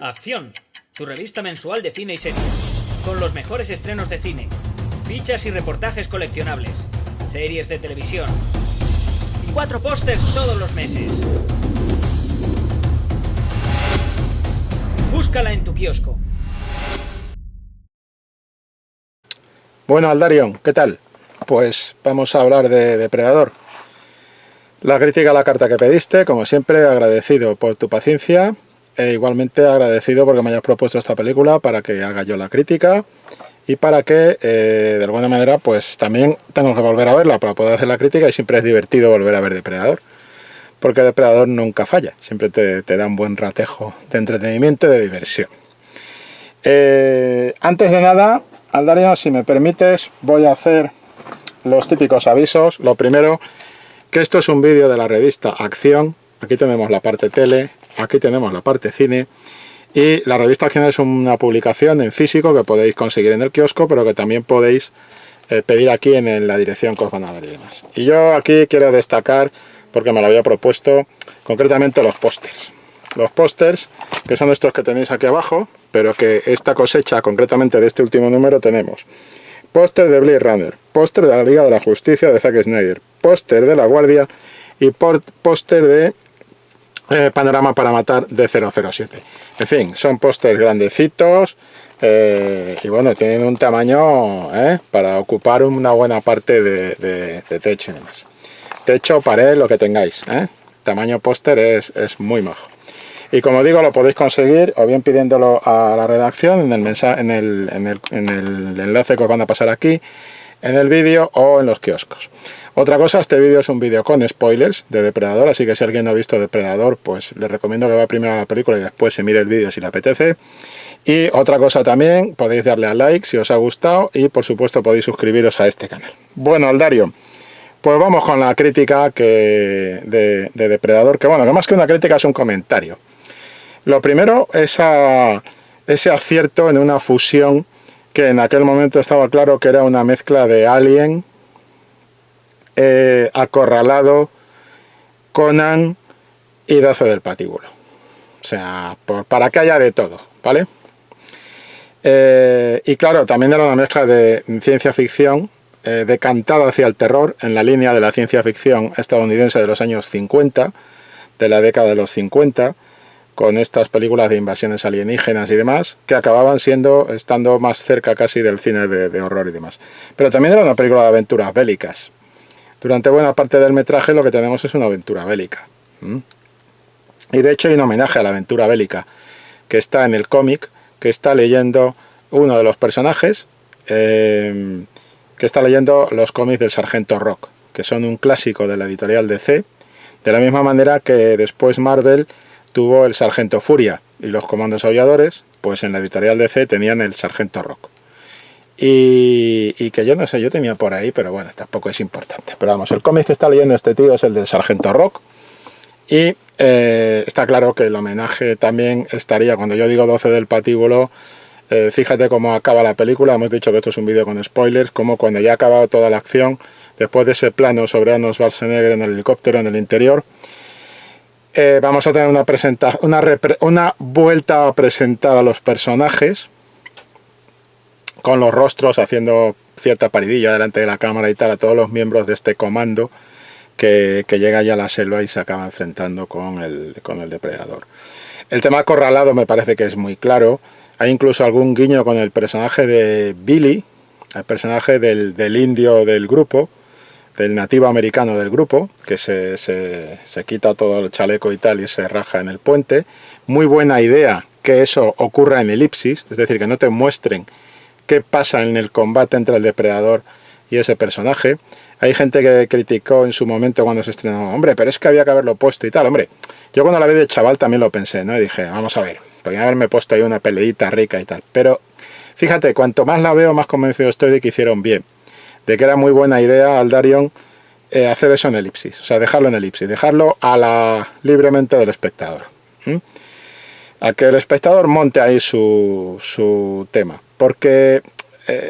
Acción, tu revista mensual de cine y series, con los mejores estrenos de cine, fichas y reportajes coleccionables, series de televisión y 4 pósters todos los meses. Búscala en tu kiosco. Bueno, Aldarion, ¿qué tal? Pues vamos a hablar de Depredador. La crítica a la carta que pediste, como siempre, agradecido por tu paciencia e igualmente agradecido porque me hayas propuesto esta película para que haga yo la crítica y para que, de alguna manera, pues también tengo que volver a verla para poder hacer la crítica, y siempre es divertido volver a ver Depredador, porque Depredador nunca falla, siempre te da un buen ratejo de entretenimiento y de diversión. Antes de nada, Aldarion, si me permites, voy a hacer los típicos avisos. Lo primero, que esto es un vídeo de la revista Acción. Aquí tenemos la parte tele, aquí tenemos la parte cine, y la revista Acción es una publicación en físico que podéis conseguir en el kiosco, pero que también podéis pedir aquí en la dirección que os van a dar y demás. Y yo aquí quiero destacar, porque me lo había propuesto, concretamente los pósters. Los pósters, que son estos que tenéis aquí abajo, pero que esta cosecha, concretamente de este último número, tenemos póster de Blade Runner, póster de la Liga de la Justicia de Zack Snyder, póster de La Guardia y póster de Panorama para Matar de 007. En fin, son pósters grandecitos y bueno, tienen un tamaño para ocupar una buena parte de techo y demás. Techo, pared, lo que tengáis. Tamaño póster es muy majo. Y como digo, lo podéis conseguir o bien pidiéndolo a la redacción en el enlace que os van a pasar aquí, en el vídeo o en los kioscos. Otra cosa, este vídeo es un vídeo con spoilers de Depredador, así que si alguien no ha visto Depredador, pues les recomiendo que vaya primero a la película y después se mire el vídeo si le apetece. Y otra cosa también, podéis darle a like si os ha gustado y por supuesto podéis suscribiros a este canal. Bueno, Aldarion, pues vamos con la crítica de Depredador, que bueno, que más que una crítica es un comentario. Lo primero es ese acierto en una fusión que en aquel momento estaba claro que era una mezcla de Alien, Acorralado, Conan y 12 del Patíbulo. O sea, para que haya de todo, ¿vale? Y claro, también era una mezcla de ciencia ficción decantada hacia el terror, en la línea de la ciencia ficción estadounidense de los años 50, de la década de los 50, con estas películas de invasiones alienígenas y demás, que acababan estando más cerca casi del cine de horror y demás. Pero también era una película de aventuras bélicas. Durante buena parte del metraje lo que tenemos es una aventura bélica. Y de hecho hay un homenaje a la aventura bélica que está en el cómic, que está leyendo uno de los personajes, que está leyendo los cómics del Sargento Rock, que son un clásico de la editorial DC, de la misma manera que después Marvel tuvo el Sargento Furia y los Comandos Aulladores, pues en la editorial DC tenían el Sargento Rock. Y que yo no sé, yo tenía por ahí, pero bueno, tampoco es importante. Pero vamos, el cómic que está leyendo este tío es el del Sargento Rock. Y está claro que el homenaje también estaría, cuando yo digo 12 del Patíbulo, fíjate cómo acaba la película. Hemos dicho que esto es un vídeo con spoilers, como cuando ya ha acabado toda la acción, después de ese plano sobre Arnold Schwarzenegger en el helicóptero en el interior, vamos a tener una vuelta a presentar a los personajes con los rostros, haciendo cierta paridilla delante de la cámara y tal, a todos los miembros de este comando que llega ya a la selva y se acaba enfrentando con el depredador. El tema acorralado me parece que es muy claro. Hay incluso algún guiño con el personaje de Billy, el personaje del indio del grupo, del nativo americano del grupo, que se quita todo el chaleco y tal y se raja en el puente. Muy buena idea que eso ocurra en elipsis, es decir, que no te muestren qué pasa en el combate entre el depredador y ese personaje. Hay gente que criticó en su momento cuando se estrenó, hombre, pero es que había que haberlo puesto y tal. Hombre, yo cuando la vi de chaval también lo pensé, ¿no? Y dije, vamos a ver, podría haberme puesto ahí una peleita rica y tal. Pero fíjate, cuanto más la veo, más convencido estoy de que hicieron bien, de que era muy buena idea, Aldarion, hacer eso en elipsis, o sea, dejarlo en elipsis, dejarlo libremente del espectador. A que el espectador monte ahí su tema, porque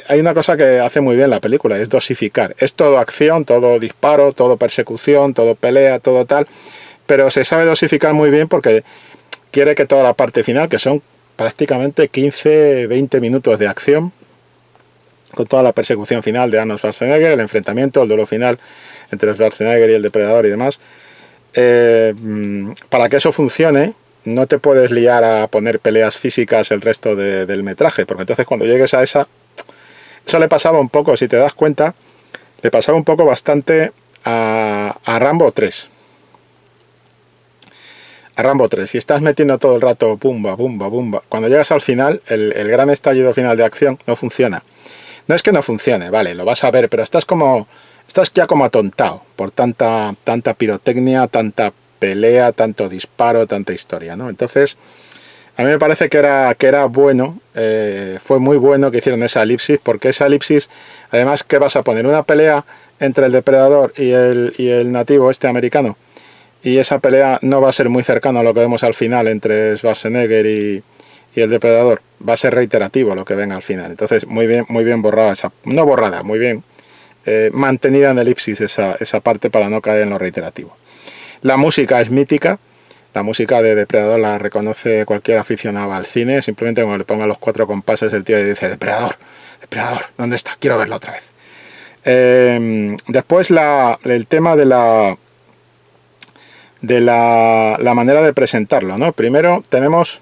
hay una cosa que hace muy bien la película, es dosificar. Es todo acción, todo disparo, todo persecución, todo pelea, todo tal, pero se sabe dosificar muy bien porque quiere que toda la parte final, que son prácticamente 15-20 minutos de acción, con toda la persecución final de Arnold Schwarzenegger, el enfrentamiento, el duelo final entre Schwarzenegger y el depredador y demás. Para que eso funcione, no te puedes liar a poner peleas físicas el resto del metraje, porque entonces cuando llegues a esa... Eso le pasaba un poco, si te das cuenta, le pasaba un poco bastante a Rambo 3. A Rambo 3, si estás metiendo todo el rato pumba, pumba, pumba, cuando llegas al final, el gran estallido final de acción no funciona. No es que no funcione, vale, lo vas a ver, pero estás ya como atontado por tanta pirotecnia, tanta pelea, tanto disparo, tanta historia, ¿no? Entonces, a mí me parece que era bueno, fue muy bueno que hicieron esa elipsis, porque esa elipsis, además, ¿qué vas a poner? Una pelea entre el depredador y el nativo americano, y esa pelea no va a ser muy cercana a lo que vemos al final entre Schwarzenegger y el depredador, va a ser reiterativo lo que venga al final. Entonces, muy bien borrada no borrada, muy bien mantenida en elipsis esa parte para no caer en lo reiterativo. La música es mítica, la música de Depredador la reconoce cualquier aficionado al cine, simplemente cuando le ponga los 4 compases el tío le dice: Depredador, Depredador, ¿dónde está? Quiero verlo otra vez. Después el tema de la manera de presentarlo, ¿no? Primero tenemos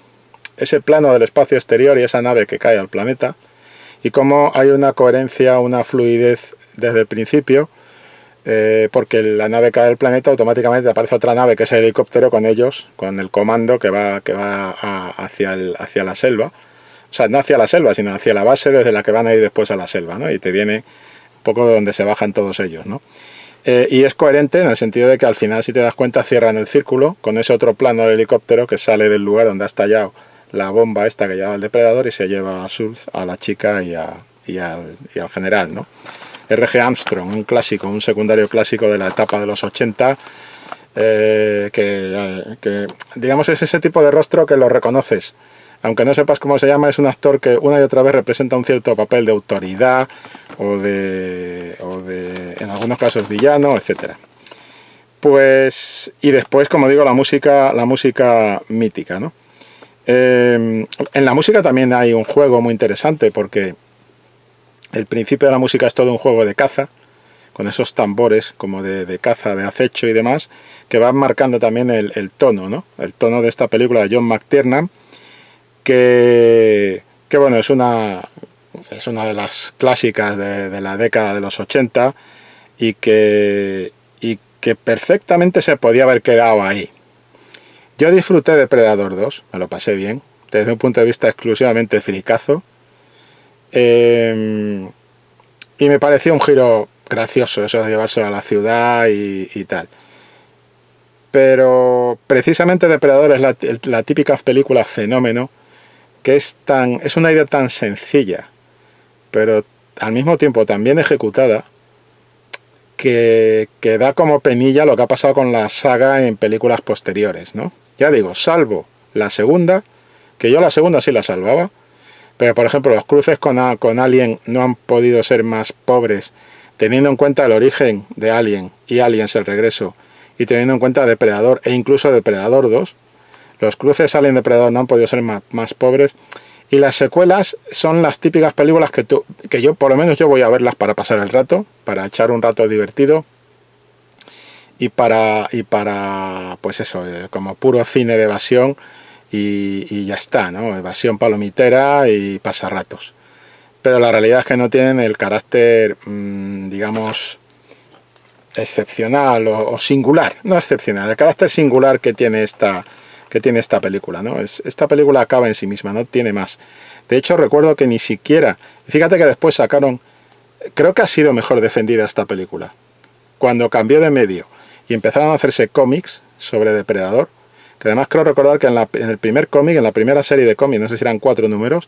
ese plano del espacio exterior y esa nave que cae al planeta, y cómo hay una coherencia, una fluidez desde el principio, porque la nave cae al planeta, automáticamente aparece otra nave que es el helicóptero con ellos, con el comando que va hacia la selva, o sea, no hacia la selva, sino hacia la base desde la que van a ir después a la selva, ¿no? Y te viene un poco de donde se bajan todos ellos, ¿no? Y es coherente en el sentido de que al final, si te das cuenta, cierran el círculo con ese otro plano del helicóptero que sale del lugar donde ha estallado la bomba esta que lleva el depredador y se lleva a Sulz, a la chica y al general, ¿no? R.G. Armstrong, un clásico, un secundario clásico de la etapa de los 80, que digamos es ese tipo de rostro que lo reconoces. Aunque no sepas cómo se llama, es un actor que una y otra vez representa un cierto papel de autoridad o de en algunos casos villano, etcétera. Pues, y después, como digo, la música mítica, ¿no? En la música también hay un juego muy interesante, porque el principio de la música es todo un juego de caza, con esos tambores como de caza, de acecho y demás, que van marcando también el tono, ¿no? El tono de esta película de John McTiernan, que bueno, es una de las clásicas de la década de los 80 y que perfectamente se podía haber quedado ahí. Yo disfruté de Predador 2, me lo pasé bien, desde un punto de vista exclusivamente fricazo, y me pareció un giro gracioso eso de llevárselo a la ciudad y tal. Pero precisamente Depredador es la típica película fenómeno, que es una idea tan sencilla, pero al mismo tiempo tan bien ejecutada, que da como penilla lo que ha pasado con la saga en películas posteriores, ¿no? Ya digo, salvo la segunda, que yo la segunda sí la salvaba, pero por ejemplo los cruces con Alien no han podido ser más pobres, teniendo en cuenta el origen de Alien y Aliens el regreso, y teniendo en cuenta Depredador e incluso Depredador 2, los cruces Alien Depredador no han podido ser más pobres. Y las secuelas son las típicas películas que yo, por lo menos yo voy a verlas para pasar el rato, para echar un rato divertido y para pues eso, como puro cine de evasión y ya está, ¿no? Evasión palomitera y pasarratos. Pero la realidad es que no tienen el carácter, digamos, excepcional o singular, no excepcional, el carácter singular que tiene esta película, ¿no? Esta película acaba en sí misma, no tiene más. De hecho, recuerdo que ni siquiera... Fíjate que después sacaron... Creo que ha sido mejor defendida esta película. Cuando cambió de medio y empezaron a hacerse cómics sobre Depredador, que además creo recordar que en el primer cómic, en la primera serie de cómics, no sé si eran 4 números,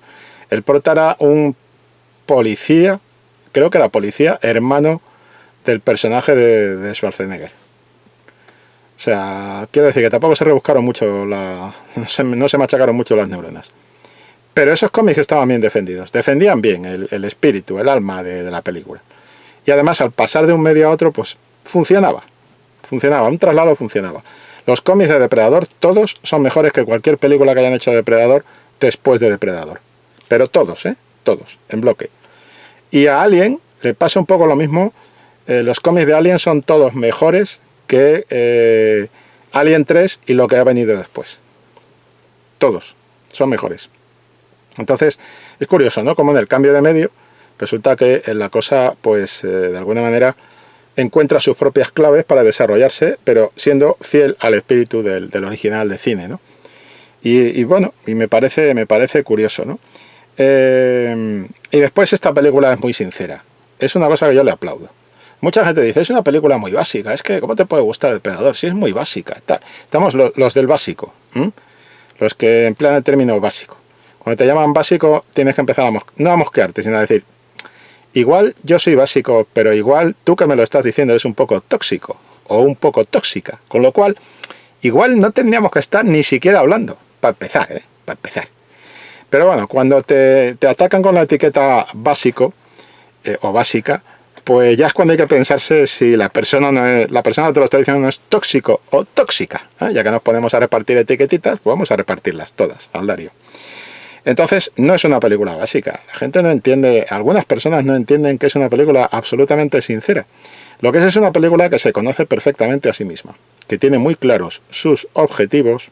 el prota era un policía, creo que era policía, hermano del personaje de Schwarzenegger. O sea, quiero decir que tampoco se rebuscaron mucho, no se machacaron mucho las neuronas. Pero esos cómics estaban bien defendidos, defendían bien el espíritu, el alma de la película. Y además al pasar de un medio a otro, pues funcionaba, un traslado funcionaba. Los cómics de Depredador, todos son mejores que cualquier película que hayan hecho de Depredador después de Depredador. Pero todos, todos, en bloque. Y a Alien le pasa un poco lo mismo. Los cómics de Alien son todos mejores que Alien 3 y lo que ha venido después. Todos son mejores. Entonces, es curioso, ¿no? Como en el cambio de medio, resulta que la cosa, pues, de alguna manera, encuentra sus propias claves para desarrollarse, pero siendo fiel al espíritu del original de cine, ¿no? Y bueno, y me parece curioso, ¿no? Y después esta película es muy sincera. Es una cosa que yo le aplaudo. Mucha gente dice, es una película muy básica, es que ¿cómo te puede gustar El Depredador? Si es muy básica. Tal. Estamos los del básico, los que emplean el término básico. Cuando te llaman básico tienes que empezar no a mosquearte, sino a decir, igual yo soy básico, pero igual tú que me lo estás diciendo eres un poco tóxico o un poco tóxica. Con lo cual, igual no tendríamos que estar ni siquiera hablando, para empezar, para empezar. Pero bueno, cuando te atacan con la etiqueta básico o básica, pues ya es cuando hay que pensarse si la persona que te lo está diciendo no es tóxico o tóxica. Ya que nos ponemos a repartir etiquetitas, pues vamos a repartirlas todas, Aldario. Entonces, no es una película básica. La gente no entiende, algunas personas no entienden que es una película absolutamente sincera. Lo que es una película que se conoce perfectamente a sí misma, que tiene muy claros sus objetivos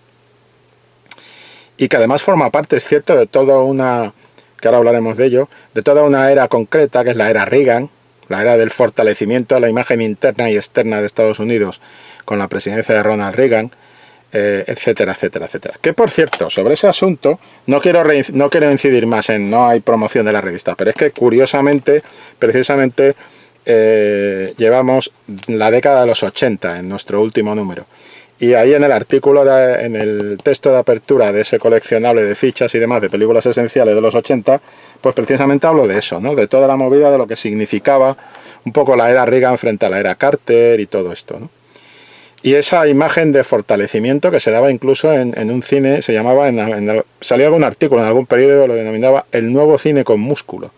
y que además forma parte, es cierto, de toda una, que ahora hablaremos de ello, de toda una era concreta, que es la era Reagan, la era del fortalecimiento de la imagen interna y externa de Estados Unidos con la presidencia de Ronald Reagan, etcétera, etcétera, etcétera. Que por cierto, sobre ese asunto no quiero incidir más no hay promoción de la revista, pero es que curiosamente, precisamente, llevamos la década de los 80 en nuestro último número. Y ahí en el artículo, en el texto de apertura de ese coleccionable de fichas y demás de películas esenciales de los 80, pues precisamente hablo de eso, ¿no? De toda la movida de lo que significaba un poco la era Reagan frente a la era Carter y todo esto, ¿no? Y esa imagen de fortalecimiento que se daba incluso en un cine, se llamaba, salía algún artículo en algún periódico, lo denominaba el nuevo cine con músculo.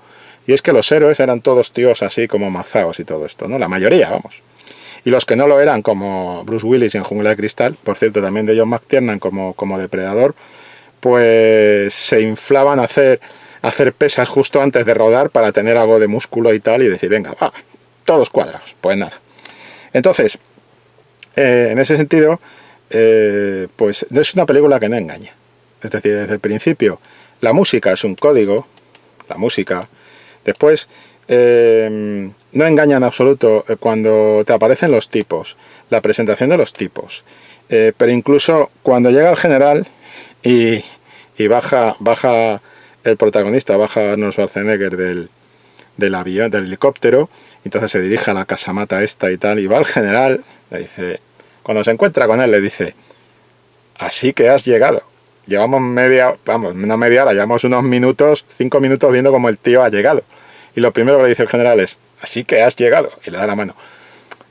Y es que los héroes eran todos tíos así como mazaos y todo esto, ¿no? La mayoría, vamos. Y los que no lo eran, como Bruce Willis en Jungla de Cristal, por cierto, también de John McTiernan como Depredador, pues se inflaban a hacer pesas justo antes de rodar para tener algo de músculo y tal, y decir, venga, va, todos cuadrados. Pues nada. Entonces, en ese sentido, pues es una película que no engaña. Es decir, desde el principio, la música es un código, la música. Después, no engaña en absoluto cuando te aparecen los tipos, la presentación de los tipos. Pero incluso cuando llega el general y baja el protagonista, baja Arnold Schwarzenegger del avión, del helicóptero, entonces se dirige a la casamata esta y tal, y va el general, le dice, cuando se encuentra con él, le dice, así que has llegado. Llevamos no media hora, llevamos unos minutos, 5 minutos viendo cómo el tío ha llegado. Y lo primero que le dice el general es, así que has llegado, y le da la mano.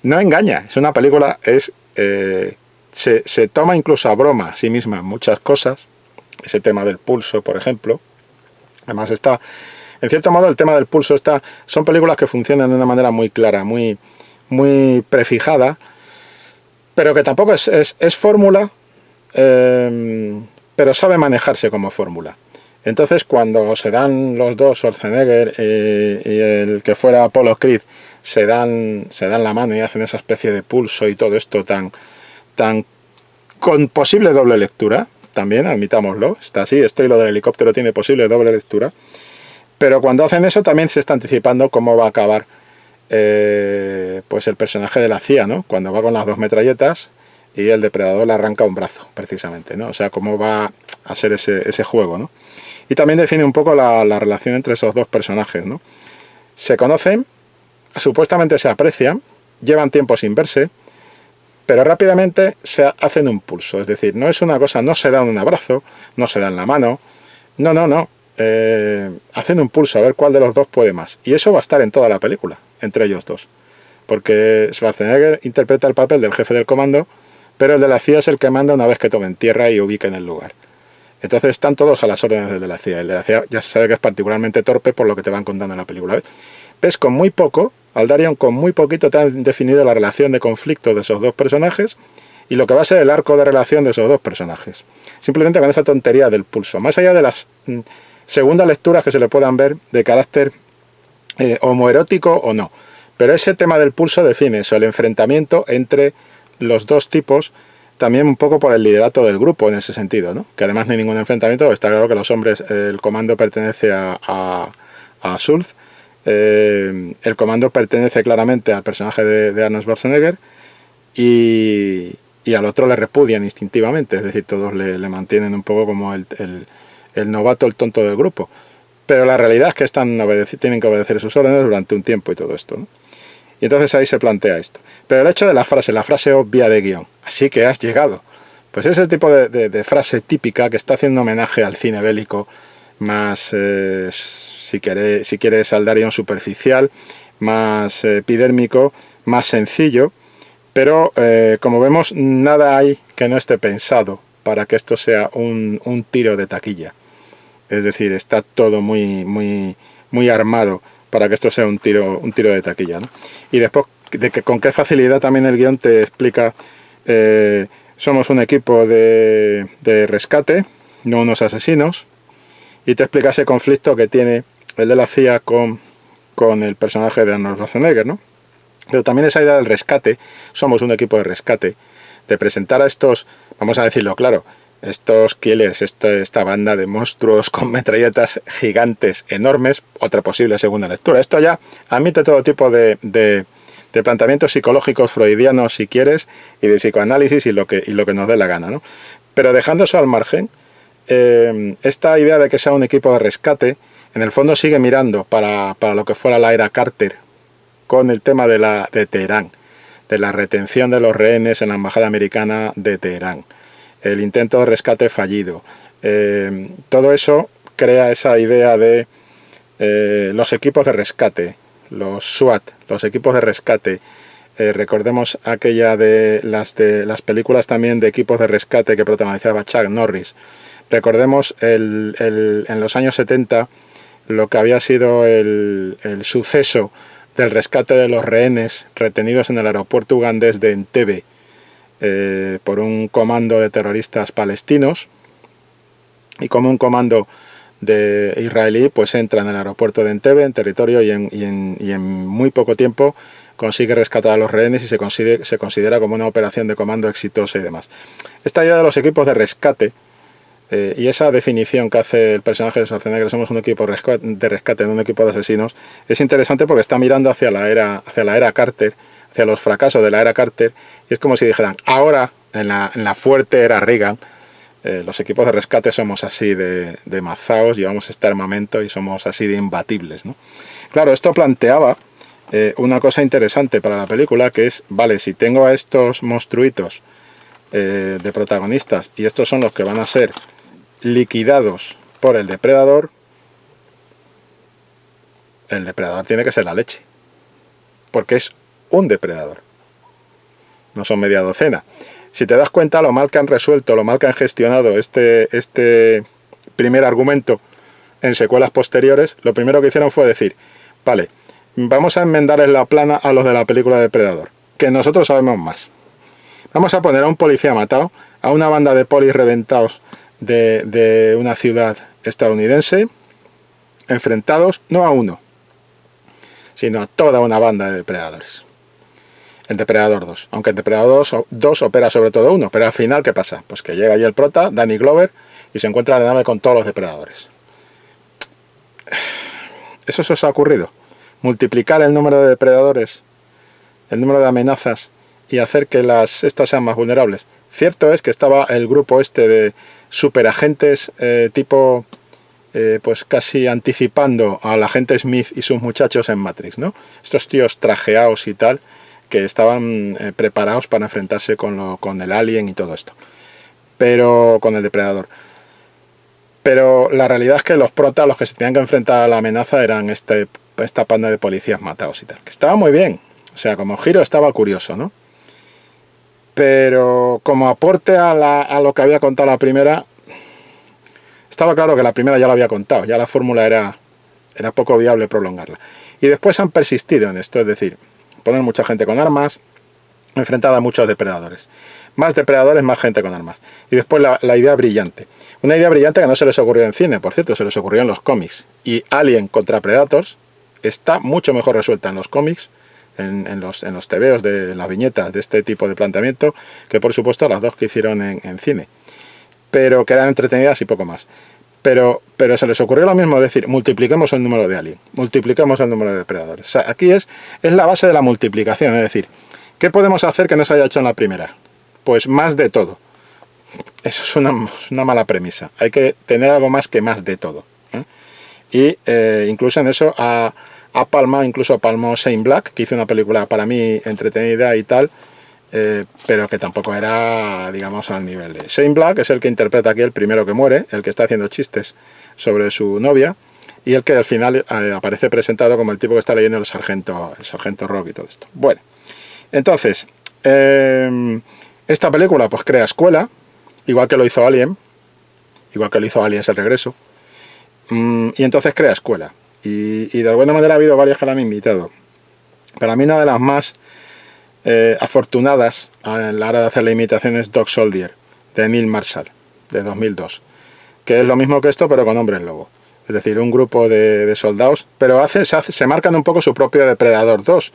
No engaña, es una película, se toma incluso a broma a sí misma en muchas cosas, ese tema del pulso, por ejemplo. Además está, en cierto modo, el tema del pulso son películas que funcionan de una manera muy clara, muy, muy prefijada, pero que tampoco es fórmula, pero sabe manejarse como fórmula. Entonces, cuando se dan los dos, Schwarzenegger y el que fuera Apollo Creed, se dan la mano y hacen esa especie de pulso y todo esto tan con posible doble lectura, también, admitámoslo, está así, esto y lo del helicóptero tiene posible doble lectura, pero cuando hacen eso también se está anticipando cómo va a acabar pues el personaje de la CIA, ¿no? Cuando va con las 2 metralletas y el depredador le arranca un brazo, precisamente, ¿no? O sea, cómo va a ser ese juego, ¿no? Y también define un poco la relación entre esos dos personajes, ¿no? Se conocen, supuestamente se aprecian, llevan tiempo sin verse, pero rápidamente se hacen un pulso. Es decir, no es una cosa, no se dan un abrazo, no se dan la mano, no. Hacen un pulso a ver cuál de los dos puede más. Y eso va a estar en toda la película, entre ellos dos. Porque Schwarzenegger interpreta el papel del jefe del comando, pero el de la CIA es el que manda una vez que tomen tierra y ubiquen el lugar. Entonces están todos a las órdenes del de la CIA. El de la CIA ya se sabe que es particularmente torpe por lo que te van contando en la película. ¿Ves? Con muy poco, Aldarion, con muy poquito te han definido la relación de conflicto de esos dos personajes y lo que va a ser el arco de relación de esos dos personajes. Simplemente con esa tontería del pulso. Más allá de las segundas lecturas que se le puedan ver de carácter homoerótico o no. Pero ese tema del pulso define eso, el enfrentamiento entre los dos tipos, también un poco por el liderato del grupo en ese sentido, ¿no? Que además no hay ningún enfrentamiento, está claro que los hombres, el comando pertenece a Schultz, el comando pertenece claramente al personaje de Arnold Schwarzenegger y al otro le repudian instintivamente, es decir, todos le mantienen un poco como el novato, el tonto del grupo. Pero la realidad es que tienen que obedecer sus órdenes durante un tiempo y todo esto, ¿no? Y entonces ahí se plantea esto. Pero el hecho de la frase obvia de guión, así que has llegado, pues es el tipo de frase típica que está haciendo homenaje al cine bélico más, si quieres, Aldarion superficial, más epidérmico, más sencillo, pero como vemos, nada hay que no esté pensado para que esto sea un tiro de taquilla. Es decir, está todo muy armado para que esto sea un tiro de taquilla, ¿no? Y después, con qué facilidad también el guión te explica, somos un equipo de rescate, no unos asesinos, y te explica ese conflicto que tiene el de la CIA con el personaje de Arnold Schwarzenegger, ¿no? Pero también esa idea del rescate, somos un equipo de rescate, de presentar a estos, vamos a decirlo claro, estos killers, esta banda de monstruos con metralletas gigantes enormes, otra posible segunda lectura. Esto ya admite todo tipo de planteamientos psicológicos freudianos, si quieres, y de psicoanálisis y lo que nos dé la gana, ¿no? Pero dejando eso al margen, esta idea de que sea un equipo de rescate, en el fondo sigue mirando para lo que fuera la era Carter, con el tema de Teherán, de la retención de los rehenes en la embajada americana de Teherán, el intento de rescate fallido. Todo eso crea esa idea de los equipos de rescate, los SWAT, los equipos de rescate. Recordemos aquella de las películas también de equipos de rescate que protagonizaba Chuck Norris. Recordemos en los años 70 lo que había sido el suceso del rescate de los rehenes retenidos en el aeropuerto ugandés de Entebbe por un comando de terroristas palestinos, y como un comando de israelí pues entra en el aeropuerto de Entebbe, en territorio, y en muy poco tiempo consigue rescatar a los rehenes y se considera como una operación de comando exitosa y demás. Esta idea de los equipos de rescate y esa definición que hace el personaje de Schwarzenegger, somos un equipo de rescate, no un equipo de asesinos, es interesante porque está mirando hacia la era Carter, hacia los fracasos de la era Carter, y es como si dijeran, ahora, en la fuerte era Reagan, los equipos de rescate somos así de mazaos, llevamos este armamento y somos así de imbatibles, ¿no? Claro, esto planteaba una cosa interesante para la película, que es, vale, si tengo a estos monstruitos de protagonistas, y estos son los que van a ser liquidados por el depredador tiene que ser la leche, porque es un depredador, no son media docena. Si te das cuenta lo mal que han resuelto, lo mal que han gestionado este primer argumento en secuelas posteriores, lo primero que hicieron fue decir, vale, vamos a enmendarles la plana a los de la película Depredador, que nosotros sabemos más. Vamos a poner a un policía matado, a una banda de polis reventados de una ciudad estadounidense, enfrentados no a uno, sino a toda una banda de depredadores. El Depredador 2, aunque el Depredador 2 opera sobre todo uno, pero al final, ¿qué pasa? Pues que llega ahí el prota, Danny Glover, y se encuentra la nave con todos los depredadores. ¿Eso se os ha ocurrido? Multiplicar el número de depredadores, el número de amenazas, y hacer que estas sean más vulnerables. Cierto es que estaba el grupo este de superagentes tipo, pues casi anticipando al agente Smith y sus muchachos en Matrix, ¿no? Estos tíos trajeados y tal, que estaban preparados para enfrentarse con el alien y todo esto, pero con el depredador. Pero la realidad es que los protas, los que se tenían que enfrentar a la amenaza, eran esta panda de policías matados y tal, que estaba muy bien, o sea, como giro estaba curioso, ¿no? Pero como aporte a lo que había contado la primera, estaba claro que la primera ya lo había contado, ya la fórmula era poco viable prolongarla. Y después han persistido en esto, es decir, poner mucha gente con armas, enfrentada a muchos depredadores. más depredadores, más gente con armas. Y después la idea brillante. Una idea brillante que no se les ocurrió en cine, por cierto, se les ocurrió en los cómics. Y Alien contra Predators está mucho mejor resuelta en los cómics, en los tebeos, en las viñetas de este tipo de planteamiento, que por supuesto las dos que hicieron en cine. Pero que eran entretenidas y poco más. Pero se les ocurrió lo mismo, es decir, multipliquemos el número de Alien, multipliquemos el número de depredadores. O sea, aquí es la base de la multiplicación, es decir, ¿qué podemos hacer que no se haya hecho en la primera? Pues más de todo. Eso es una mala premisa. Hay que tener algo más que más de todo, ¿eh? Y incluso en eso incluso palmó Shane Black, que hizo una película para mí entretenida y tal, pero que tampoco era, digamos, al nivel de... Shane Black es el que interpreta aquí el primero que muere, el que está haciendo chistes sobre su novia, y el que al final aparece presentado como el tipo que está leyendo el sargento Rock y todo esto. Bueno, entonces, esta película pues crea escuela, igual que lo hizo Alien, igual que lo hizo Aliens el regreso, y entonces crea escuela. Y de alguna manera ha habido varias que la han invitado. Para mí una de las más afortunadas a la hora de hacer la imitación es Dog Soldier, de Neil Marshall, de 2002, que es lo mismo que esto pero con hombres lobo. Es decir, un grupo de soldados, pero se marcan un poco su propio Depredador 2.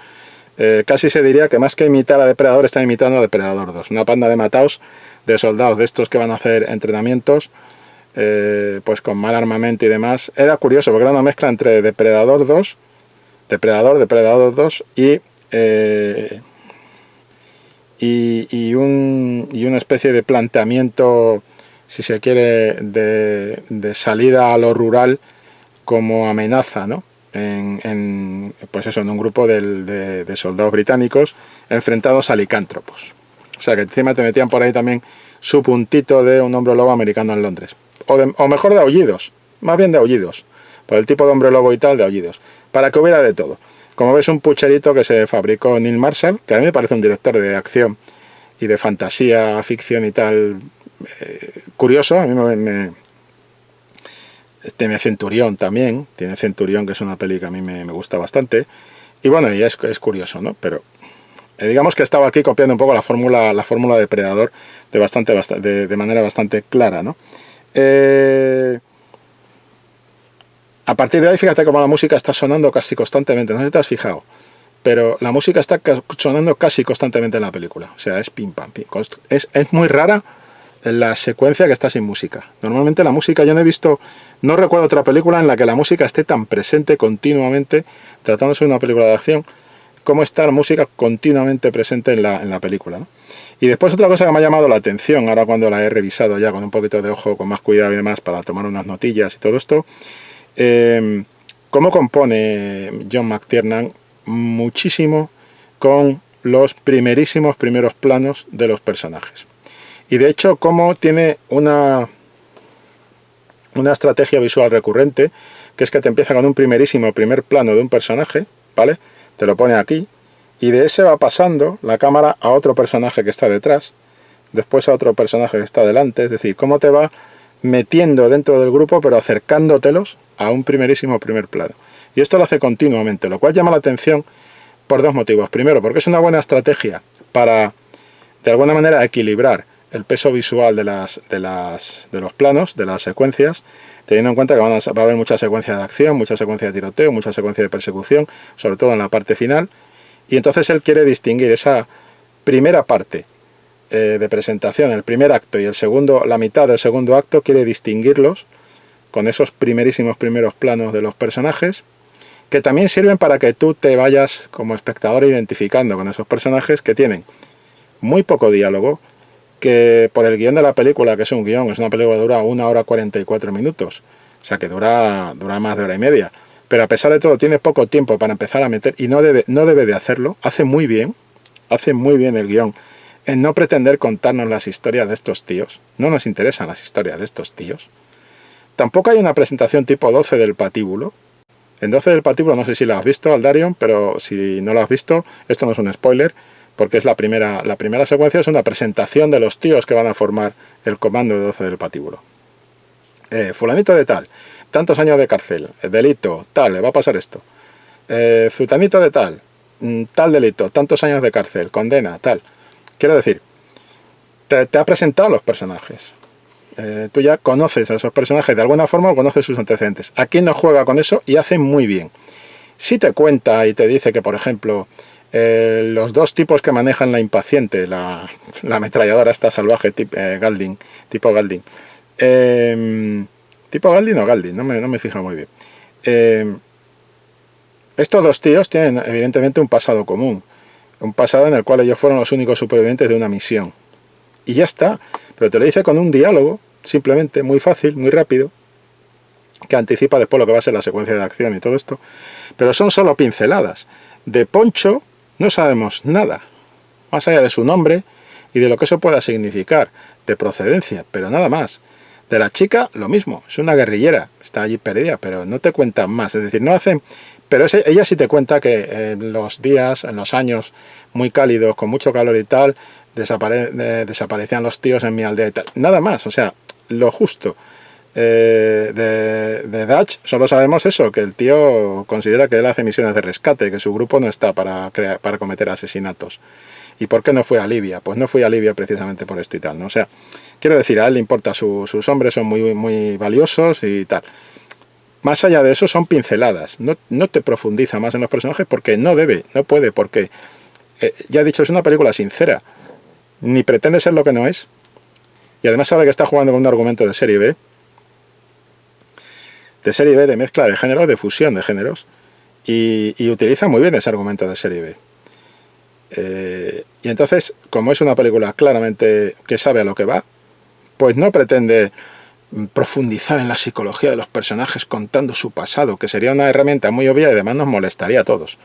Casi se diría que más que imitar a Depredador, están imitando a Depredador 2. Una panda de mataos, de soldados de estos que van a hacer entrenamientos, pues con mal armamento y demás. Era curioso porque era una mezcla entre Depredador 2, Depredador 2 y una especie de planteamiento, si se quiere, de salida a lo rural como amenaza, ¿no? Pues eso, en un grupo de soldados británicos enfrentados a licántropos. O sea que encima te metían por ahí también su puntito de un hombre lobo americano en Londres. O mejor de aullidos, más bien de aullidos. Por el tipo de hombre lobo y tal, de aullidos. Para que hubiera de todo. Como ves, un pucherito que se fabricó Neil Marshall, que a mí me parece un director de acción y de fantasía, ficción y tal, curioso. A mí tiene Centurión también, tiene Centurión, que es una peli que a mí me gusta bastante. Y bueno, y es curioso, ¿no? Pero digamos que estaba aquí copiando un poco la fórmula de Depredador de manera bastante clara, ¿no? A partir de ahí, fíjate cómo la música está sonando casi constantemente. No sé si te has fijado, pero la música está sonando casi constantemente en la película. O sea, es pim pam, pim. Es muy rara la secuencia que está sin música. Normalmente la música, yo no recuerdo otra película en la que la música esté tan presente continuamente, tratándose de una película de acción, como está la música continuamente presente en la película, ¿no? Y después otra cosa que me ha llamado la atención, ahora cuando la he revisado ya con un poquito de ojo, con más cuidado y demás, para tomar unas notillas y todo esto, cómo compone John McTiernan muchísimo con los primeros planos de los personajes. Y de hecho, cómo tiene una estrategia visual recurrente, que es que te empieza con un primer plano de un personaje, ¿vale? Te lo pone aquí, y de ese va pasando la cámara a otro personaje que está detrás, después a otro personaje que está delante, es decir, cómo te va metiendo dentro del grupo, pero acercándotelos a un primer plano. Y esto lo hace continuamente, lo cual llama la atención por dos motivos. Primero, porque es una buena estrategia para, de alguna manera, equilibrar el peso visual de los planos, de las secuencias, teniendo en cuenta que va a haber muchas secuencias de acción, muchas secuencias de tiroteo, muchas secuencias de persecución, sobre todo en la parte final. Y entonces él quiere distinguir esa primera parte de presentación, el primer acto y la mitad del segundo acto, quiere distinguirlos con esos primeros planos de los personajes, que también sirven para que tú te vayas como espectador identificando con esos personajes que tienen muy poco diálogo, que por el guión de la película, que es una película que dura 1 hora 44 minutos, o sea que dura más de hora y media, pero a pesar de todo tiene poco tiempo para empezar a meter, y no debe de hacerlo. Hace muy bien el guión en no pretender contarnos las historias de estos tíos. No nos interesan las historias de estos tíos. Tampoco hay una presentación tipo 12 del patíbulo. En 12 del patíbulo, no sé si lo has visto, Aldarion, pero si no lo has visto, esto no es un spoiler, porque es la primera secuencia, es una presentación de los tíos que van a formar el comando de 12 del patíbulo. Fulanito de tal, tantos años de cárcel, delito, tal, le va a pasar esto. Zutanito de tal delito, tantos años de cárcel, condena, tal. Quiero decir, te ha presentado los personajes. Tú ya conoces a esos personajes de alguna forma o conoces sus antecedentes. Aquí no juega con eso y hace muy bien. Si te cuenta y te dice que, por ejemplo, los dos tipos que manejan la impaciente, la ametralladora esta salvaje tipo Galdin, tipo Galdin o Galdin, no me fijo muy bien. Estos dos tíos tienen evidentemente un pasado común, un pasado en el cual ellos fueron los únicos supervivientes de una misión. Y ya está, pero te lo dice con un diálogo, simplemente, muy fácil, muy rápido, que anticipa después lo que va a ser la secuencia de acción y todo esto. Pero son solo pinceladas. De Poncho no sabemos nada, más allá de su nombre y de lo que eso pueda significar, de procedencia, pero nada más. De la chica, lo mismo, es una guerrillera, está allí perdida, pero no te cuentan más. Es decir, no hacen... Pero ella sí te cuenta que en los días, en los años muy cálidos, con mucho calor y tal, desaparecían los tíos en mi aldea y tal. Nada más, o sea, lo justo. De Dutch solo sabemos eso, que el tío considera que él hace misiones de rescate, que su grupo no está para cometer asesinatos. ¿Y por qué no fue a Libia? Pues no fui a Libia precisamente por esto y tal, ¿no? O sea, quiero decir, a él le importa sus hombres, son muy valiosos y tal. Más allá de eso son pinceladas, no te profundiza más en los personajes porque no puede, porque, ya he dicho, es una película sincera, ni pretende ser lo que no es, y además sabe que está jugando con un argumento de serie B, de mezcla de géneros, de fusión de géneros, y utiliza muy bien ese argumento de serie B. Y entonces, como es una película claramente que sabe a lo que va, pues no pretende profundizar en la psicología de los personajes contando su pasado, que sería una herramienta muy obvia y además nos molestaría a todos.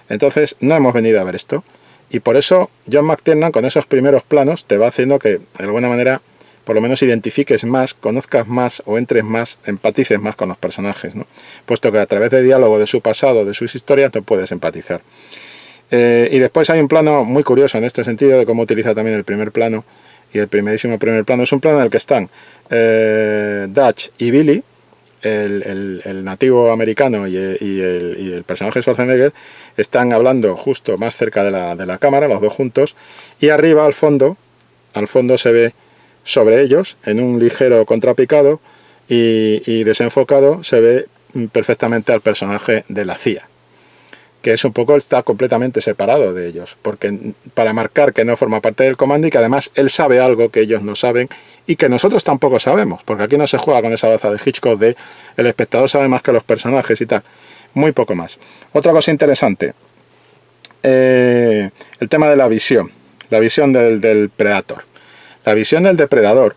Entonces, no hemos venido a ver esto, y por eso John McTiernan con esos primeros planos te va haciendo que, de alguna manera, por lo menos identifiques más, conozcas más o entres más, empatices más con los personajes, ¿no? Puesto que a través de diálogo de su pasado, de sus historias, te puedes empatizar. Y después hay un plano muy curioso en este sentido de cómo utiliza también el primer plano, y el primerísimo primer plano es un plano en el que están Dutch y Billy, el nativo americano y el personaje Schwarzenegger, están hablando justo más cerca de la cámara, los dos juntos, y arriba al fondo se ve sobre ellos, en un ligero contrapicado y desenfocado, se ve perfectamente al personaje de la CIA, que es un poco, está completamente separado de ellos, porque para marcar que no forma parte del comando y que además él sabe algo que ellos no saben y que nosotros tampoco sabemos, porque aquí no se juega con esa baza de Hitchcock de el espectador sabe más que los personajes y tal, muy poco más. Otra cosa interesante, el tema de la visión del Predator. La visión del depredador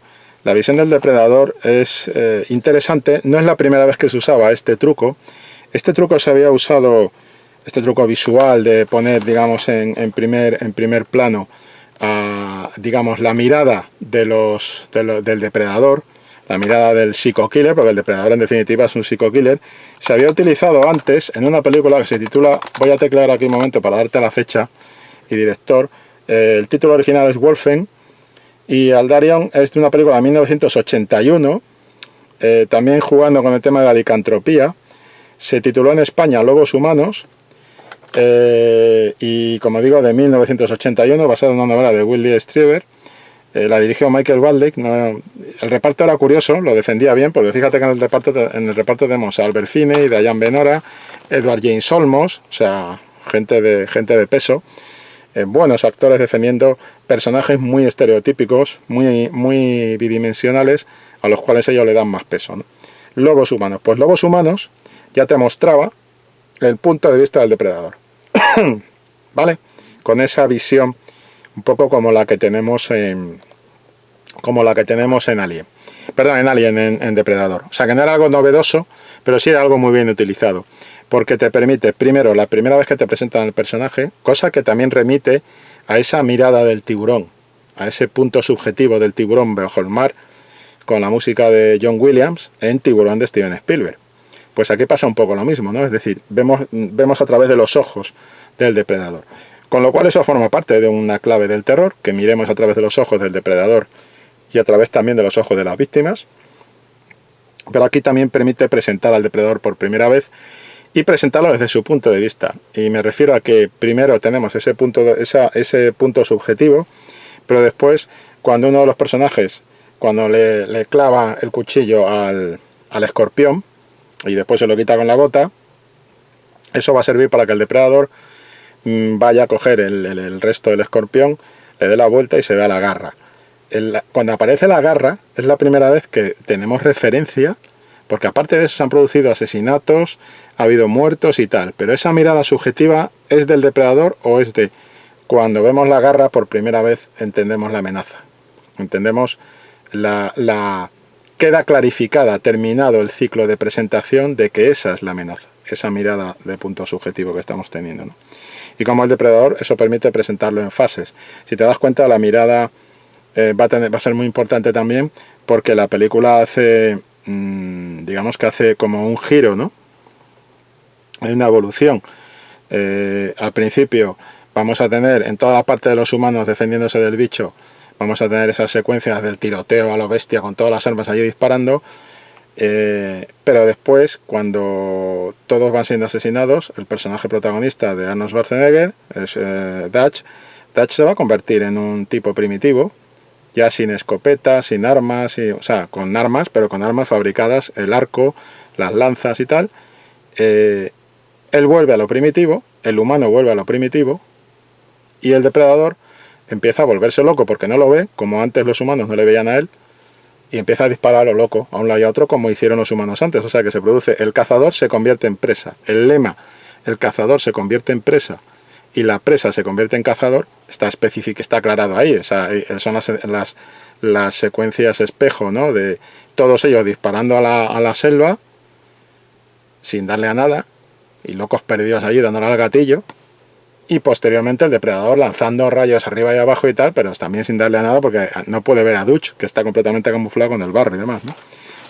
es interesante, no es la primera vez que se usaba este truco se había usado, este truco visual de poner, digamos, en primer plano, digamos, la mirada del depredador, la mirada del psico-killer, porque el depredador en definitiva es un psico-killer, se había utilizado antes en una película que se titula, voy a teclear aquí un momento para darte la fecha y director, el título original es Wolfen, y Aldarion es de una película de 1981, también jugando con el tema de la licantropía. Se tituló en España Lobos Humanos, y como digo, de 1981, basada en una novela de William Strieber. La dirigió Michael Waldeck. El reparto era curioso, lo defendía bien, porque fíjate que en el reparto tenemos a Albert Finney, Diane Benora, Edward James Olmos, o sea, gente de peso. Buenos actores defendiendo personajes muy estereotípicos, muy bidimensionales, a los cuales ellos le dan más peso, ¿no? Lobos humanos. Pues Lobos Humanos ya te mostraba el punto de vista del depredador. ¿Vale? Con esa visión un poco como la que tenemos en Alien. Perdón, en Alien, en Depredador. O sea, que no era algo novedoso, pero sí era algo muy bien utilizado. Porque te permite, primero, la primera vez que te presentan el personaje, cosa que también remite a esa mirada del tiburón, a ese punto subjetivo del tiburón bajo el mar, con la música de John Williams en Tiburón de Steven Spielberg. Pues aquí pasa un poco lo mismo, ¿no? Es decir, vemos a través de los ojos del depredador. Con lo cual eso forma parte de una clave del terror, que miremos a través de los ojos del depredador y a través también de los ojos de las víctimas. Pero aquí también permite presentar al depredador por primera vez y presentarlo desde su punto de vista. Y me refiero a que primero tenemos ese punto subjetivo, pero después cuando uno de los personajes, cuando le clava el cuchillo al escorpión y después se lo quita con la bota, eso va a servir para que el depredador vaya a coger el resto del escorpión, le dé la vuelta y se vea la garra. Cuando aparece la garra es la primera vez que tenemos referencia, porque aparte de eso se han producido asesinatos, ha habido muertos y tal, pero esa mirada subjetiva ¿es del depredador o es de cuando vemos la garra por primera vez entendemos la amenaza? Entendemos queda clarificada, terminado el ciclo de presentación de que esa es la amenaza, esa mirada de punto subjetivo que estamos teniendo, ¿no? Y como el depredador, eso permite presentarlo en fases. Si te das cuenta, la mirada va a ser muy importante también, porque la película hace, digamos que hace como un giro, ¿no? Hay una evolución. Al principio vamos a tener en toda la parte de los humanos defendiéndose del bicho, vamos a tener esas secuencias del tiroteo a lo bestia con todas las armas allí disparando, pero después, cuando todos van siendo asesinados, el personaje protagonista de Arnold Schwarzenegger es Dutch se va a convertir en un tipo primitivo, ya sin escopeta, sin armas, o sea, con armas, pero con armas fabricadas, el arco, las lanzas y tal. Él vuelve a lo primitivo, el humano vuelve a lo primitivo, y el depredador empieza a volverse loco porque no lo ve, como antes los humanos no le veían a él, y empieza a disparar a lo loco, a un lado y a otro, como hicieron los humanos antes. O sea que se produce, el cazador se convierte en presa. El lema, el cazador se convierte en presa y la presa se convierte en cazador, está específico, está aclarado ahí. Son las secuencias espejo, ¿no? De todos ellos disparando a la selva sin darle a nada, y locos perdidos allí dándole al gatillo, y posteriormente el depredador lanzando rayos arriba y abajo y tal, pero también sin darle a nada porque no puede ver a Dutch, que está completamente camuflado con el barro y demás, ¿no?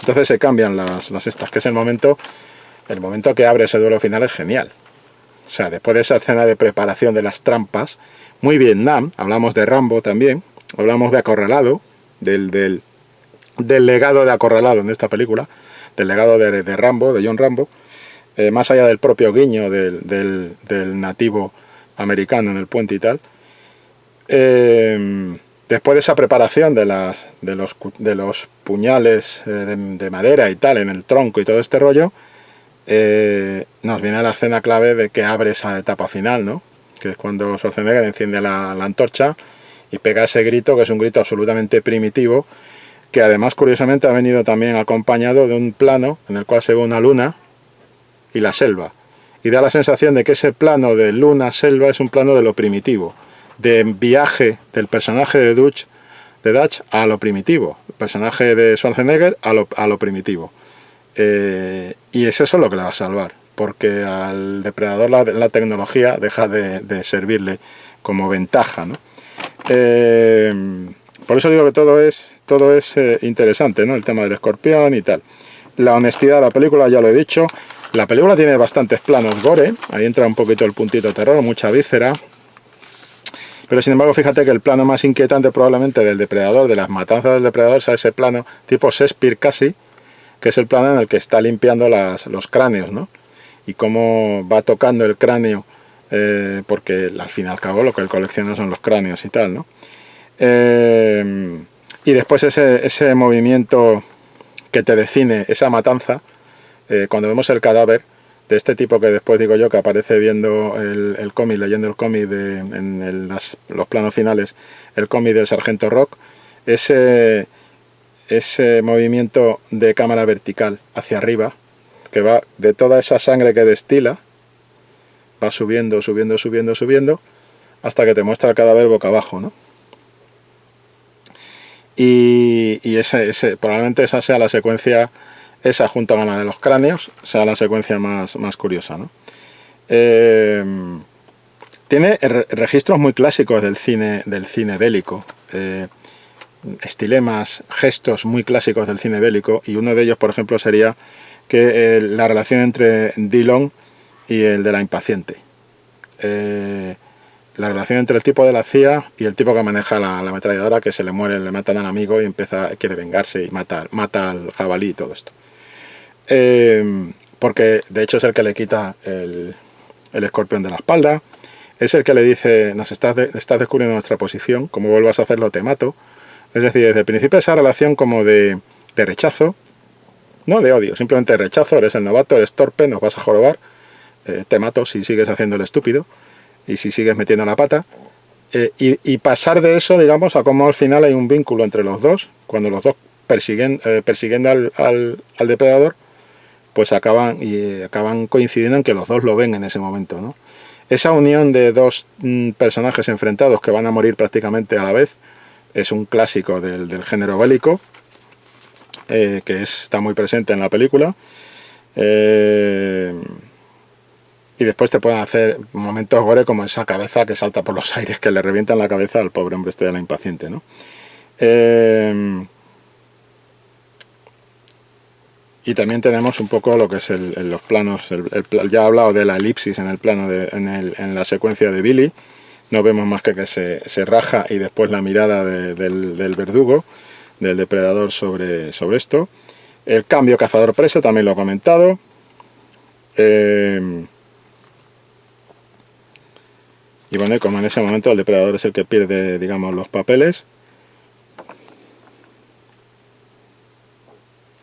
Entonces se cambian las estas, que es el momento que abre ese duelo final, es genial. O sea, después de esa escena de preparación de las trampas, muy Vietnam, hablamos de Rambo también, hablamos de Acorralado, del legado de Acorralado en esta película, del legado de Rambo, de John Rambo, más allá del propio guiño del nativo americano en el puente y tal. Después de esa preparación de los puñales de madera y tal en el tronco y todo este rollo, nos viene la escena clave de que abre esa etapa final, ¿no? Que es cuando Schwarzenegger enciende la antorcha y pega ese grito, que es un grito absolutamente primitivo, que además curiosamente ha venido también acompañado de un plano en el cual se ve una luna y la selva, y da la sensación de que ese plano de luna-selva es un plano de lo primitivo, de viaje del personaje de Dutch a lo primitivo, el personaje de Schwarzenegger a lo primitivo. Y es eso lo que le va a salvar, porque al depredador la tecnología deja de servirle como ventaja, ¿no? Por eso digo que todo es interesante, ¿no? El tema del escorpión y tal. La honestidad de la película, ya lo he dicho. La película tiene bastantes planos gore, ahí entra un poquito el puntito terror, mucha víscera. Pero sin embargo, fíjate que el plano más inquietante probablemente del depredador, de las matanzas del depredador, es ese plano tipo Shakespeare casi, que es el plano en el que está limpiando los cráneos, ¿no? Y cómo va tocando el cráneo, porque al fin y al cabo lo que él colecciona son los cráneos y tal, ¿no? Y después ese movimiento que te define esa matanza, cuando vemos el cadáver de este tipo que después digo yo que aparece viendo el cómic, leyendo el cómic en los planos finales, el cómic del Sargento Rock, ese movimiento de cámara vertical hacia arriba, que va de toda esa sangre que destila, va subiendo, subiendo, subiendo, subiendo, hasta que te muestra el cadáver boca abajo, ¿no? Y probablemente esa sea la secuencia, esa junto a la de los cráneos, sea la secuencia más curiosa, ¿no? Tiene registros muy clásicos del cine bélico, estilemas, gestos muy clásicos del cine bélico, y uno de ellos, por ejemplo, sería que la relación entre Dillon y el de la impaciente. La relación entre el tipo de la CIA y el tipo que maneja la ametralladora, que se le muere, le matan al amigo y quiere vengarse y mata al jabalí y todo esto. Porque de hecho es el que le quita el escorpión de la espalda, es el que le dice, estás descubriendo nuestra posición, como vuelvas a hacerlo te mato, Es decir, desde el principio esa relación como de rechazo, no de odio, simplemente de rechazo, eres el novato, eres torpe, nos vas a jorobar, te mato si sigues haciendo el estúpido y si sigues metiendo la pata. Y pasar de eso, digamos, a cómo al final hay un vínculo entre los dos, cuando los dos persiguiendo al depredador, pues acaban coincidiendo en que los dos lo ven en ese momento, ¿no? Esa unión de dos personajes enfrentados que van a morir prácticamente a la vez es un clásico del género bélico, que está muy presente en la película. Y después te pueden hacer momentos gore como esa cabeza que salta por los aires, que le revientan la cabeza al pobre hombre este de la impaciente, ¿no? Y también tenemos un poco lo que es los planos, ya he hablado de la elipsis en el plano, en la secuencia de Billy. No vemos más que se raja y después la mirada del verdugo, del depredador sobre esto. El cambio cazador-presa también lo he comentado. Y bueno, como en ese momento el depredador es el que pierde, digamos, los papeles.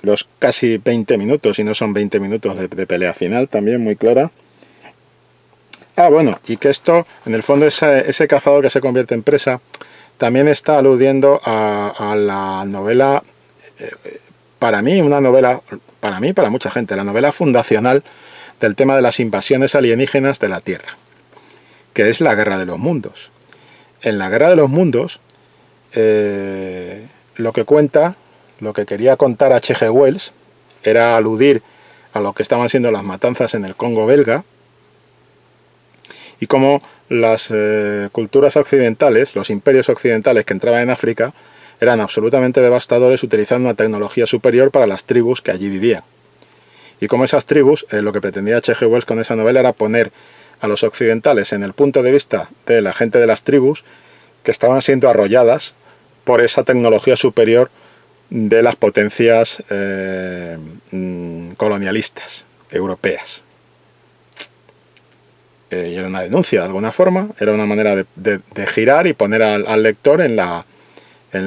Los casi 20 minutos, y no son 20 minutos de pelea final, también muy clara. Ah, bueno, y que esto, en el fondo, ese cazador que se convierte en presa, también está aludiendo a la novela, para mí, para mucha gente, la novela fundacional del tema de las invasiones alienígenas de la Tierra, que es la Guerra de los Mundos. En la Guerra de los Mundos, lo que quería contar H.G. Wells era aludir a lo que estaban siendo las matanzas en el Congo belga y cómo las culturas occidentales, los imperios occidentales que entraban en África, eran absolutamente devastadores utilizando una tecnología superior para las tribus que allí vivían. Y como esas tribus, lo que pretendía H.G. Wells con esa novela era poner a los occidentales en el punto de vista de la gente de las tribus que estaban siendo arrolladas por esa tecnología superior de las potencias colonialistas europeas. Y era una denuncia de alguna forma, era una manera de girar y poner al lector en la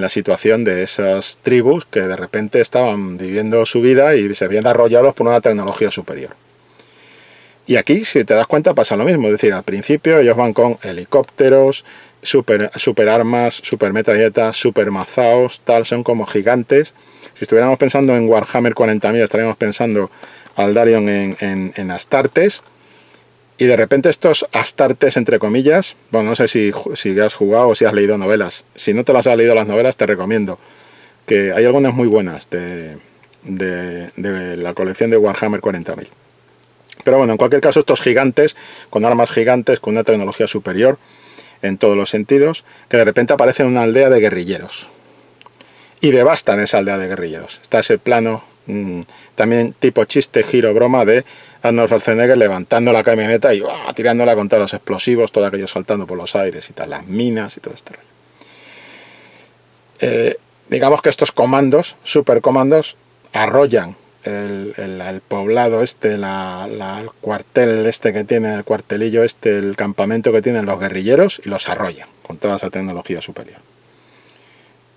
situación de esas tribus que de repente estaban viviendo su vida y se habían arrollados por una tecnología superior. Y aquí, si te das cuenta, pasa lo mismo. Es decir, al principio ellos van con helicópteros, super armas, super metralletas, super mazaos, tal, son como gigantes. Si estuviéramos pensando en Warhammer 40.000, estaríamos pensando Aldarion en Astartes. Y de repente estos Astartes, entre comillas, bueno, no sé si has jugado o si has leído novelas. Si no te las has leído las novelas, te recomiendo. Que hay algunas muy buenas de la colección de Warhammer 40.000. Pero bueno, en cualquier caso, estos gigantes, con armas gigantes, con una tecnología superior, en todos los sentidos, que de repente aparecen en una aldea de guerrilleros. Y devastan esa aldea de guerrilleros. Está ese plano, también tipo chiste, giro, broma, de Arnold Schwarzenegger levantando la camioneta y tirándola contra los explosivos, todo aquello saltando por los aires y tal, las minas y todo este rollo. Digamos que estos comandos, supercomandos, arrollan el poblado este, el cuartel este que tiene, el cuartelillo este, el campamento que tienen los guerrilleros, y los arrollan con toda esa tecnología superior.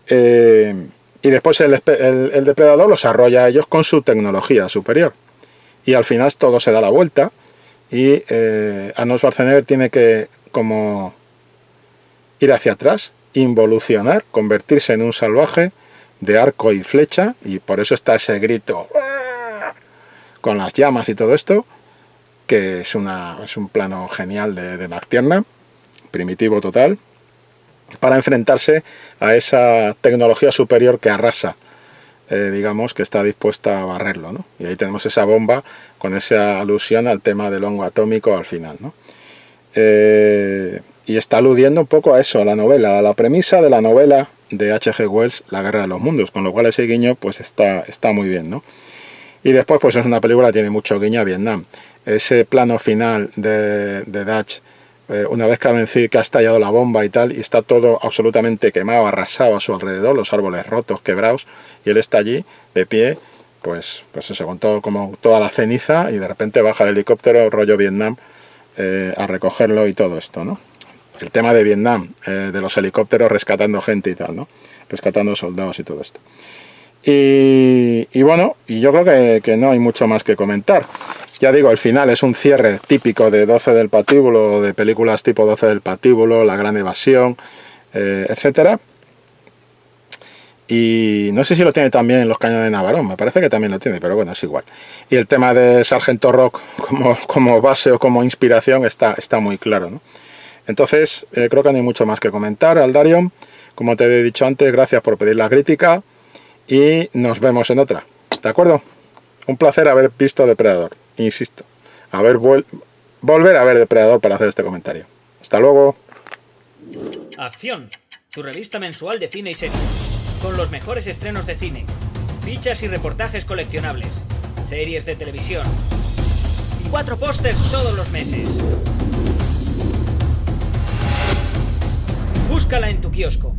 Y después el depredador los arrolla a ellos con su tecnología superior. Y al final todo se da la vuelta y Arnold Schwarzenegger tiene que como ir hacia atrás, involucionar, convertirse en un salvaje de arco y flecha, y por eso está ese grito con las llamas y todo esto, que es un plano genial de McTiernan, primitivo total, para enfrentarse a esa tecnología superior que arrasa, digamos, que está dispuesta a barrerlo, ¿no? Y ahí tenemos esa bomba con esa alusión al tema del hongo atómico al final, ¿no? Y está aludiendo un poco a eso, a la novela, a la premisa de la novela de H.G. Wells, La Guerra de los Mundos, con lo cual ese guiño pues está muy bien, ¿no? Y después pues es una película que tiene mucho guiño a Vietnam. Ese plano final de Dutch, una vez que ha estallado la bomba y tal, y está todo absolutamente quemado, arrasado a su alrededor, los árboles rotos, quebrados, y él está allí, de pie, pues eso, con todo, como toda la ceniza, y de repente baja el helicóptero, rollo Vietnam, a recogerlo y todo esto, ¿no? El tema de Vietnam, de los helicópteros rescatando gente y tal, ¿no? rescatando soldados y todo esto. Y bueno, y yo creo que no hay mucho más que comentar. Ya digo, el final es un cierre típico de 12 del patíbulo, de películas tipo 12 del patíbulo, La Gran Evasión, etcétera. Y no sé si lo tiene también en Los Cañones de Navarón, me parece que también lo tiene, pero bueno, es igual. Y el tema de Sargento Rock como base o como inspiración está muy claro, ¿no? Entonces, creo que no hay mucho más que comentar. Aldarion, como te he dicho antes, gracias por pedir la crítica y nos vemos en otra, ¿de acuerdo? Un placer haber visto Depredador, insisto, volver a ver Depredador para hacer este comentario. Hasta luego. Acción, tu revista mensual de cine y series, con los mejores estrenos de cine, fichas y reportajes coleccionables, series de televisión y 4 pósters todos los meses. Búscala en tu kiosco.